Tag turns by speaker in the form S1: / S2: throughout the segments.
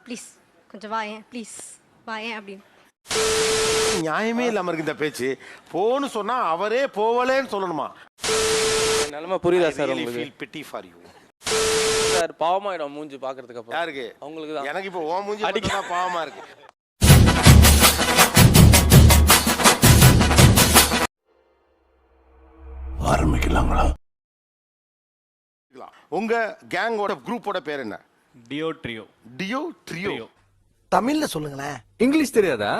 S1: Please கொஞ்சம் வாயேன் please வாயேன் அப்படின்னு.
S2: நியாயமே இல்லாம இருக்கு இந்த பேச்சு. போன்னு சொன்னா அவரே போவலேன்னு சொல்லணுமா?
S3: நிலைமை புரியுதா சார் உங்களுக்கு?
S2: feel pity for you.
S3: Sir பாவமாயிடும் மூஞ்சி பாக்குறதுக்கு அப்புறம்.
S2: யாருக்கு?
S3: உங்களுக்கு தான்.
S2: எனக்கு இப்போ ஓ மூஞ்சி பார்த்தா பாவமா இருக்கு. ஆரம்பிக்கலாங்களா? உங்க கேங்கோட குரூப்போட பேர் என்ன?
S4: டியோ ட்ரியோ.
S2: டியோ ட்ரியோ.
S5: தமிழ்ல சொல்லுங்களேன்.
S6: இங்கிலீஷ் தெரியாதா?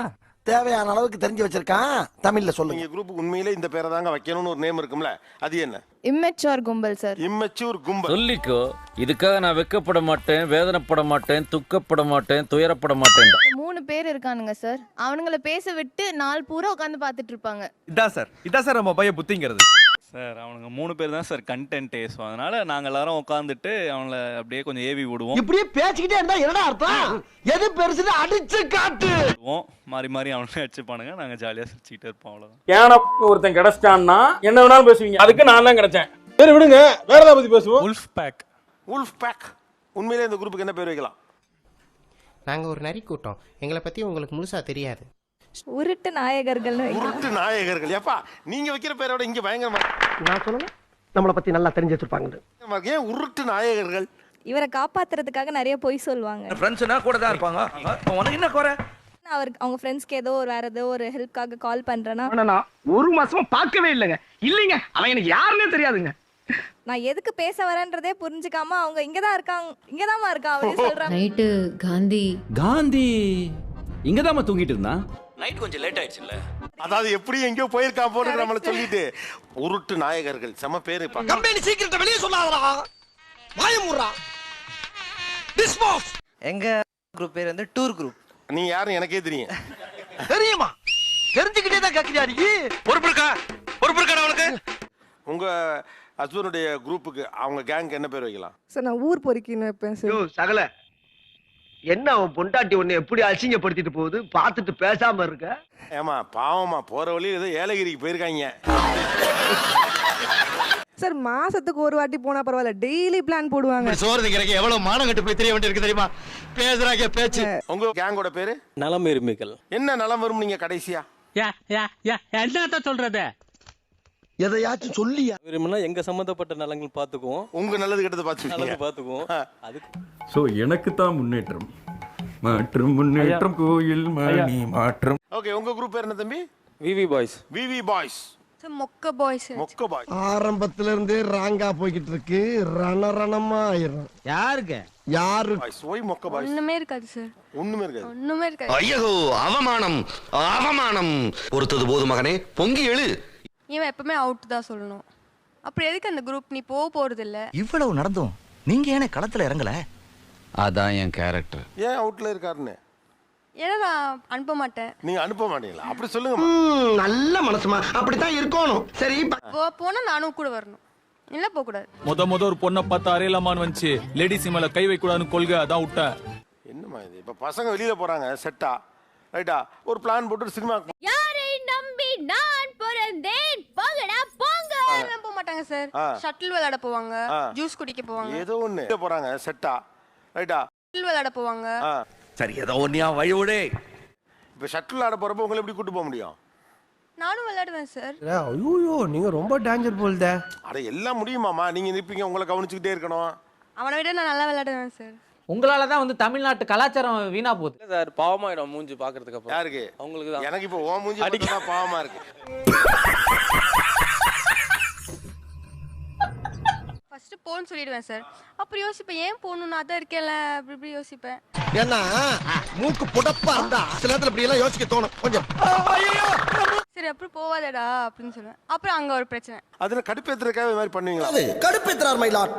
S5: தேவையான அளவுக்கு தெரிஞ்சு வச்சிருக்கான். தமிழ்ல சொல்லுங்க.
S2: நீங்க குரூப் உண்மையிலே இந்த பேரை தாங்க வைக்கணும்னு ஒரு நேம் இருக்கும்ல, அது என்ன?
S7: இம்மெச்சூர் கும்பல் சார்.
S2: இம்மெச்சூர் கும்பல்.
S8: சொல்லிக்கோ. இதுக்காக நான் வெக்கப்பட மாட்டேன், வேதனைப்பட மாட்டேன், துக்கப்பட மாட்டேன், துயரப்பட மாட்டேன்.
S7: 3 பேர் இருக்கானுங்க சார். அவனுங்களை பேச விட்டு நாள் பூரா உட்காந்து பார்த்துட்டு இருப்பாங்க.
S6: இதான் சார் நம்ம பையன் புத்திங்கிறது.
S4: சார் அவனுங்க 3 பேர் தான் சார் கண்டென்ட். ஸோ அதனால நாங்கள் எல்லாரும் உட்காந்துட்டு அவங்கள அப்படியே கொஞ்சம் ஏவி விடுவோம்.
S5: இப்படியே பேசிக்கிட்டே இருந்தா என்னடா அர்த்தம்? எது பெருசுன்னு அடிச்சு காட்டு.
S4: மாறி மாறி அவங்களே அடிச்சுப்பானுங்க, நாங்கள் ஜாலியாக சிரிச்சுக்கிட்டே இருப்போம், அவ்வளோதான்.
S9: ஏன்னா ஒருத்தன் கிடைச்சிட்டான்னா என்ன வேணாலும் பேசுவீங்க. அதுக்கு நான் தான் கிடைச்சேன். சரி விடுங்க, வேற ஏதாவது பத்தி பேசுவோம்.
S4: Wolf pack.
S2: Wolf pack. உண்மையிலே இந்த குரூப்புக்கு என்ன பேர் வைக்கலாம்?
S10: நாங்க ஒரு நரி கூட்டம். எங்களை பத்தி உங்களுக்கு முழுசா தெரியாது.
S7: உருட்டு நாயகர்கள்.
S2: உருட்டு நாயகர்கள். ஏப்பா நீங்க வைக்கிற பேரோட இங்க பயங்கரமா
S5: நான் சொல்லுங்க. நம்மளை பத்தி நல்லா தெரிஞ்சு வச்சிருப்பாங்க.
S2: ஏன் உருட்டு நாயகர்கள்?
S7: இவரை காப்பாத்துறதுக்காக நிறைய பொய் சொல்லுவாங்க.
S6: ஃப்ரெண்ட்ஸ்னா கூட தான் இருப்பாங்க. உனக்கு என்ன குறை?
S7: அவங்க ஃப்ரெண்ட்ஸ்க்கு ஏதோ வேற ஏதோ ஒரு ஹெல்ப்காக கால் பண்றேன்னா
S9: நான் ஒரு மாசமா பார்க்கவே இல்லைங்க. இல்லைங்க, அவன் எனக்கு யாருன்னே தெரியாதுங்க.
S7: நான் எதுக்கு பேச வரேன்றதே புரிஞ்சுக்காம அவங்க இங்கதான் இருக்காங்க, இங்கதான் இருக்கா அப்படின்னு சொல்றாங்க.
S1: நைட்டு
S6: காந்தி இங்கதாம்மா தூங்கிட்டு இருந்தான்.
S8: நைட் கொஞ்சம் லேட் ஆயிடுச்சுல்ல.
S2: அதாவது எப்படி எங்கேயோ போயிருக்கான் போட்டு நம்மள சொல்லிட்டு உருட்டு நாயகர்கள். செம பேரு.
S5: கம்பெனி சீக்கிரத்தை வெளியே சொல்லாதடா. வாயமுறா. டிஸ்பாஸ்.
S10: எங்க குரூப் பேர் வந்து டூர் குரூப்.
S2: நீ யாரும் எனக்கே தெரியும்.
S5: தெரியுமா? தெரிஞ்சுக்கிட்டே தான் கேக்குறியா நீ?
S6: பொறுப்பு இருக்கா அவனுக்கு?
S2: உங்க ஹஸ்பண்டுடைய குரூப்புக்கு அவங்க கேங்க்கு என்ன பேர் வைக்கலாம்?
S7: சார் நான் ஊர் பொறுக்கின்னு வைப்பேன் சார்.
S5: யோ சகல, என்ன அவன் பொண்டாட்டி ஒண்ணு எப்படி அசிங்கப்படுத்திட்டு போகுது பார்த்துட்டு பேசாம இருக்க?
S2: ஏமா பாவமா போற வழியில ஏதோ ஏலகிரிக்கு போயிருக்காங்க.
S7: சார் மாசத்துக்கு ஒரு வாட்டி போனா பரவாயில்ல, டெய்லி பிளான் போடுவாங்க.
S5: சோறு திங்கிறக்கு எவ்வளவு மானம் கட்டு போய் தெரிய வேண்டியிருக்கு தெரியுமா? பேசுறாங்க பேச்சு.
S2: உங்க கேங்கோட பேரு
S3: நலம் எருமைகள்.
S2: என்ன நலம் வரும் நீங்க கடைசியா?
S9: என்னத்த சொல்றது?
S5: எதையாச்சும் சொல்லியா?
S3: விரும்பினா எங்க சம்பந்தப்பட்ட நலங்கள் பாத்துக்குவோம்.
S2: உங்க நல்லது கெட்டது பாத்துக்கீங்க.
S3: பாத்துக்குவோம். அதுக்கு
S6: சோ எனக்கு தான் முன்னேற்றம். மாற்றம் முன்னேற்றம் கோயில் மணி மாற்றம்.
S2: ஓகே, உங்க குரூப் பேர் என்ன தம்பி?
S3: விவி பாய்ஸ்.
S2: விவி பாய்ஸ்.
S7: மொக்க பாய்ஸ்.
S2: மொக்க பாய்ஸ்.
S5: ஆரம்பத்துல இருந்தே ராங்கா போய்கிட்டு இருக்கு. ரணரணமா ஆயிரும்.
S10: யாருக்கு?
S5: யாரு?
S2: பாய்ஸ். ஓய் மொக்க பாய்ஸ்.
S7: ஒண்ணுமே இருக்காது சார்.
S2: ஒண்ணுமே இருக்காது.
S7: ஒண்ணுமே இருக்காது.
S6: ஐயோ அவமானம் அவமானம். பொறுத்தது போது மகனே, பொங்கி எழு.
S7: இவன் எப்பவுமே அவுட் தான் சொல்லணும். அப்புறம் எதுக்கு அந்த குரூப் நீ போறது இல்ல?
S10: இவ்வளவு நடந்தும் நீங்க ஏனே களத்துல இறங்கல?
S6: அதான் என் கேரக்டர்.
S2: ஏன் அவுட்ல இருக்காருன்னு?
S7: ஏன்னா நான் அனுப்ப மாட்டேன்.
S2: நீங்க அனுப்ப மாட்டீங்களா? அப்படி சொல்லுங்க.
S5: நல்ல மனசுமா, அப்படித்தான் இருக்கணும். சரி
S7: போனா நானும் கூட வரணும், இல்ல போக கூடாது.
S4: முத ஒரு பொண்ணை பார்த்து அரையலாமான்னு வந்துச்சு. லேடிஸ் மேல கை வைக்க கூடாதுன்னு கொள்கை, அதான் விட்டேன்.
S2: என்னமா இது? இப்ப பசங்க வெளியில போறாங்க செட்டா, ரைட்டா, ஒரு பிளான் போட்டு சினிமா.
S7: யாரை நம்பி நான் பிறந்தேன், போங்கடா போங்க. போக மாட்டாங்க சார். ஷட்டில் விளையாட போவாங்க, ஜூஸ் குடிக்க போவாங்க.
S2: ஏதோ ஒண்ணு போறாங்க செட்டா, ரைட்டா,
S7: ஷட்டில் விளையாட போவாங்க.
S6: சரி ஏதோ ஒன்னியா வழி விடு.
S2: இப்ப ஷட்டில் ஆட போறப்ப உங்களை எப்படி கூட்டு போக முடியும்?
S7: நானும் விளையாடுவேன் சார்.
S5: ஐயோ நீங்க ரொம்ப டேஞ்சர் போல்தே.
S2: அட எல்லாம் முடியுமாமா? நீங்க நிப்பீங்க, உங்களை கவனிச்சுக்கிட்டே இருக்கணும்.
S7: அவனை விட நான் நல்லா விளையாடுவேன் சார்.
S10: உங்களாலதான் வந்து தமிழ்நாட்டு கலாச்சாரம் வீணா போகுது.
S3: சார் பாவமாயிடும் மூஞ்சி பாக்குறதுக்கு அப்புறம்.
S2: யாருக்கு?
S3: அவங்களுக்கு தான்.
S2: எனக்கு இப்போ ஓ மூஞ்சி பார்த்தா பாவமா இருக்கு.
S7: ஃபர்ஸ்ட் போன்னு சொல்லிடுவேன் சார். அப்புறம் யோசிப்பேன், ஏன் போகணும், நான் தான் இருக்கேன்ல, அப்படி இப்படி யோசிப்பேன்.
S5: ஏன்னா மூக்கு புடப்பா இருந்தா சில நேரத்துல இப்படி எல்லாம் யோசிக்க தோணும் கொஞ்சம்.
S7: சரி அப்புறம் போவாதடா அப்படின்னு சொல்லுவேன். அப்புறம் அங்க ஒரு பிரச்சனை.
S2: அதுல கடுப்பேத்துறதுக்காக இது மாதிரி பண்ணுவீங்களா?
S5: கடுப்பேத்துறார் மயிலாட்.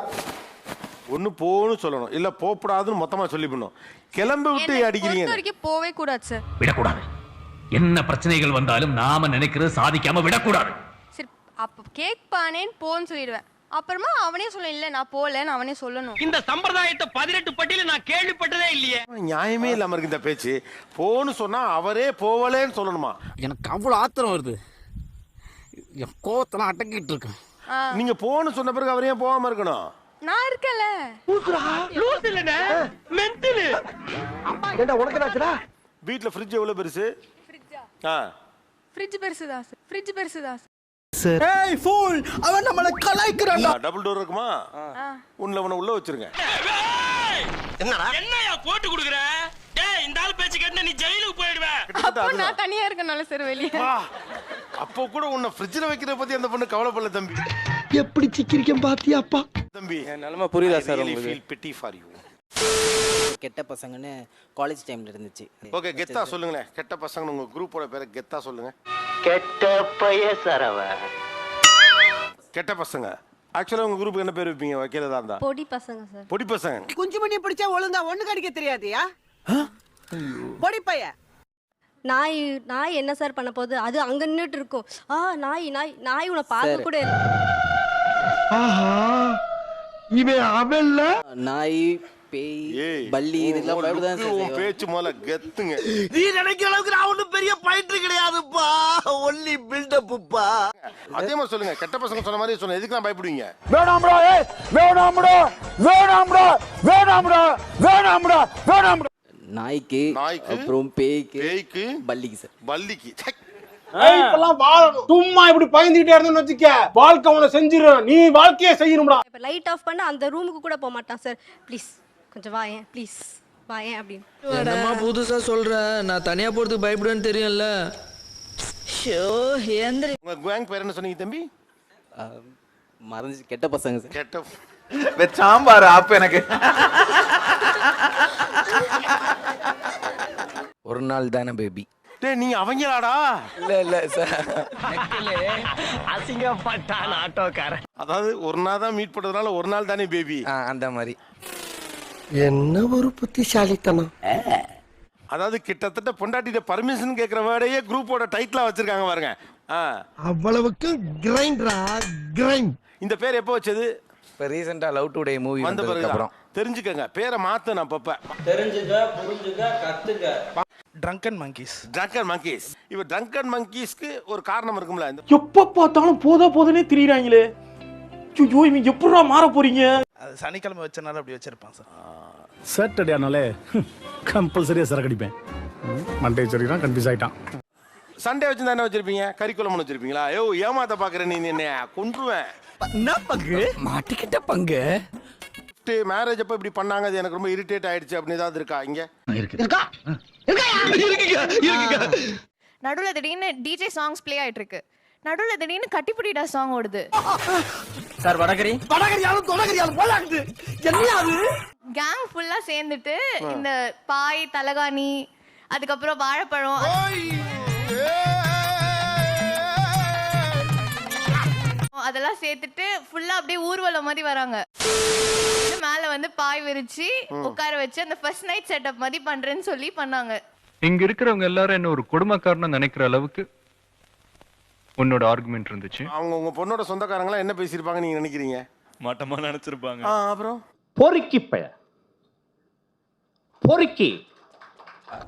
S2: ஒண்ணு போன்னு சொல்லணும், இல்ல போகக்கூடாதுன்னு மொத்தமா சொல்லிவிடணும். கிளம்பி விட்டு அடிக்கிறீங்க.
S7: வரைக்கும் போவே கூடாது சார்.
S8: விடக்கூடாது. என்ன பிரச்சனைகள் வந்தாலும் நாம நினைக்கிறது சாதிக்காம விடக்கூடாது.
S7: சரி அப்ப கேட்பானேன்னு போன்னு சொல்லிடுவேன். அப்புறமா அவனே சொல்ல, இல்ல நான் போலன்னு அவனே சொல்லணும்.
S9: இந்த சம்பிரதாயத்தை 18 பட்டியல நான் கேள்விப்பட்டதே இல்லையே.
S2: நியாயமே இல்லாம இருக்கு இந்த பேச்சு. போன்னு சொன்னா அவரே போவலேன்னு சொல்லணுமா?
S10: எனக்கு அவ்வளவு ஆத்திரம் வருது. என் கோவத்தெல்லாம் அடக்கிட்டு இருக்கேன்.
S2: நீங்க போன்னு சொன்ன பிறகு அவரே போகாம இருக்கணும்.
S7: நான் இருக்கல.
S9: லூஸ் இல்லனே, மென்டல்.
S5: ஏண்டா உனக்கு என்னாச்சுடா?
S2: வீட்ல ஃப்ரிட்ஜ் எவ்வளவு பெருசு? ஆ
S7: ஃப்ரிட்ஜ் பெருசுதா சார். ஃப்ரிட்ஜ் பெருசுதா சார்.
S10: ஏய் ஃபூல் அவன் நம்மள கலாய்க்கறான்டா.
S2: டபுள் டோர் இருக்குமா? உள்ள உள்ள வச்சிருங்க.
S9: என்னையா போட்டு குடுக்குற? டேய் இந்த ஆள் பேச்சு கேட்டா நீ ஜெயிலுக்கு போய்டுவ.
S7: அப்போ நான் தனியா இருக்கனால சார் வெளிய.
S2: அப்போ கூட உன்னை ஃப்ரிட்ஜ்ல வைக்கிற பத்தி அந்த பொண்ணு கவலைப்படல தம்பி.
S5: எப்படி சிக்கிரிக்கம் பாத்தியாப்பா?
S2: தம்பி
S3: என் நிலைமை புரியுதா சார் உங்களுக்கு?
S2: feel pity for you.
S10: கெட்ட பசங்கன்னு காலேஜ் டைம்ல இருந்துச்சு.
S2: ஓகே கெத்தா சொல்லுங்களேன். கெட்ட பசங்க உங்க குரூப்போட பேரை கெத்தா சொல்லுங்க.
S5: கெட்ட பைய சரவ.
S2: கெட்ட பசங்க. ஆக்சுவலா உங்க குரூப்புக்கு என்ன பேர் வைப்பீங்க வைக்கிறதா இருந்தா?
S1: பொடி பசங்க சார்.
S2: பொடி பசங்க.
S11: குஞ்சு மணி பிடிச்சா ஒழுங்கா ஒண்ணு கடிக்க தெரியாதியா? பொடி பைய.
S1: நாய் என்ன சார் பண்ண போகுது? அது அங்க நின்னுட்டு இருக்கும். நாய் உன்னை பார்க்க கூட இல்ல.
S5: ஆஹா இவன் அவல்ல
S10: நாய் பேய் பல்லி இதெல்லாம் பயப்படுதான் சார் செய்வாங்க.
S2: பேச்சு முதல்ல கெத்துங்க.
S5: நீ நினைக்கிற அளவுக்கு நான் ஒண்ணும் பெரிய பைட்டர் கிடையாதுப்பா. ஒன்லி பில்டப்புப்பா.
S2: அதே மாதிரி சொல்லுங்க. கெட்ட பசங்க சொன்ன மாதிரி சொன்ன எதுக்கு நான் பயப்படுவீங்க?
S9: வேணாம்டா ஏய் வேணாம்டா வேணாம்டா வேணாம்டா வேணாம்டா வேணாம்டா.
S10: நாய்க்கு அப்புறம் பேய்க்கு பல்லிக்கு சார்.
S2: பல்லிக்கு.
S9: ஏய் இப்பலாம் வாழணும். சும்மா இப்படி பயந்துட்டே இருந்தேன்னு வெச்சுக்க வாழ்க்கை உன செஞ்சிரும். நீ வாழ்க்கையே செய்யணும்டா.
S1: இப்ப லைட் ஆஃப் பண்ண அந்த ரூமுக்கு கூட போக மாட்டான் சார். ப்ளீஸ் கொஞ்சம் வாயேன் ப்ளீஸ் வாயேன் அப்படின்னு.
S11: என்னம்மா புதுசா சொல்ற? நான் தனியா போறதுக்கு பயப்படுவேன்னு தெரியும்ல. ஷோ ஏந்திர.
S2: உங்க கேங் பேர் என்ன சொன்னீங்க தம்பி?
S10: மறந்துச்சு. கெட்ட பசங்க சார்.
S6: கெட்ட சாம்பார் ஆப் எனக்கு.
S10: ஒரு நாள் தானே பேபி.
S2: டேய் நீ அவங்களாடா?
S10: இல்ல சார்.
S5: அசிங்கப்பட்டான் ஆட்டோக்காரன்.
S2: அதாவது ஒரு நாள் தான் மீட் பண்றதுனால ஒரு நாள் தானே பேபி.
S10: அந்த மாதிரி.
S5: என்ன ஒரு புத்திசாலித்தனம்.
S2: அதாவது கிட்டத்தட்ட பொண்டாட்டிட்ட பர்மிஷன் கேட்கிற வேர்டையே குரூப்போட டைட்டிலா வச்சிருக்காங்க பாருங்க.
S5: அவ்வளவுக்கு கிரைண்டரா கிரைண்ட்.
S2: இந்த பேர் எப்போ வச்சது?
S10: இப்போ ரீசெண்டாக லவ் டுடே மூவி
S2: வந்த பிறகு அப்புறம் தெரிஞ்சுக்கங்க. பேரை மாத்தணும் அப்பப்ப.
S3: தெரிஞ்சுக்க புரிஞ்சுக்க கத்துக்க.
S11: Drunken monkeys.
S2: Drunken monkeys. இவ ட்ரங்கன் மங்கீஸ்க்கு ஒரு காரணம் இருக்கும்ல.
S9: எப்ப பார்த்தாலும் போதே திரியறாங்களே. ஐயோ இவங்க எப்படிடா மாற போறீங்க?
S11: அது சனிக்கிழமை வச்சனால அப்படி வச்சிருப்பான் சார்.
S9: சாட்டர்டேனாலே கம்பல்சரியா சரக்கு அடிப்பேன். மண்டே சரினா கன்ஃபியூஸ் ஆயிட்டான்.
S2: சண்டே வச்சிருந்தா என்ன வச்சிருப்பீங்க? கறிக்குழம்பு வச்சிருப்பீங்களா? ஐயோ ஏமாத்த பாக்குற நீ என்ன கொன்றுவேன்.
S10: என்ன பங்கு? மாட்டிக்கிட்ட பங்கு.
S2: மேரேஜ் அப்ப இப்படி பண்ணாங்க. அது எனக்கு ரொம்ப இரிட்டேட் ஆயிடுச்சு. அப்படி ஏதாவது இருக்கா? இங்க
S5: இருக்கா?
S7: நடுவுல திடீர்னு டிஜே சாங்ஸ் ப்ளே ஆயிட்டு இருக்கு. நடுவுல திடீர்னு கட்டிப்புடிடா சாங் ஓடுது.
S10: சார்
S5: வடகரியாலும் தொடகரியாலும் போலாக்குது. என்ன அது?
S7: கேங் ஃபுல்லா சேர்ந்துட்டு இந்த பாய் தலகாணி அதுக்கப்புறம் வாழைப்பழம் அதெல்லாம் சேர்த்துட்டு ஃபுல்லா அப்படியே ஊர்வலம் மாதிரி வராங்க. மேல வந்து பாய் விரிச்சு உட்கார வச்சு அந்த ஃபர்ஸ்ட் நைட் செட்டப் மாதிரி பண்றேன்னு சொல்லி பண்ணாங்க.
S6: இங்க இருக்கிறவங்க எல்லாரும் என்ன ஒரு குடும்பக்காரன்னு நினைக்கிற அளவுக்கு உன்னோட ஆர்குமெண்ட் இருந்துச்சு.
S2: அவங்க உங்க பொண்ணோட சொந்தக்காரங்களா என்ன பேசியிருப்பாங்க நீங்க நினைக்கிறீங்க?
S4: மட்டமா நினைச்சிருப்பாங்க.
S2: அப்புறம்
S9: பொறுக்கி பைய பொறுக்கி.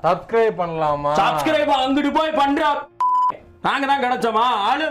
S3: சப்ஸ்கிரைப் பண்ணலாமா?
S9: சப்ஸ்கிரைப் அங்கிட்டு போய் பண்றா. நாங்க தான் கிடைச்சோமா ஆளு.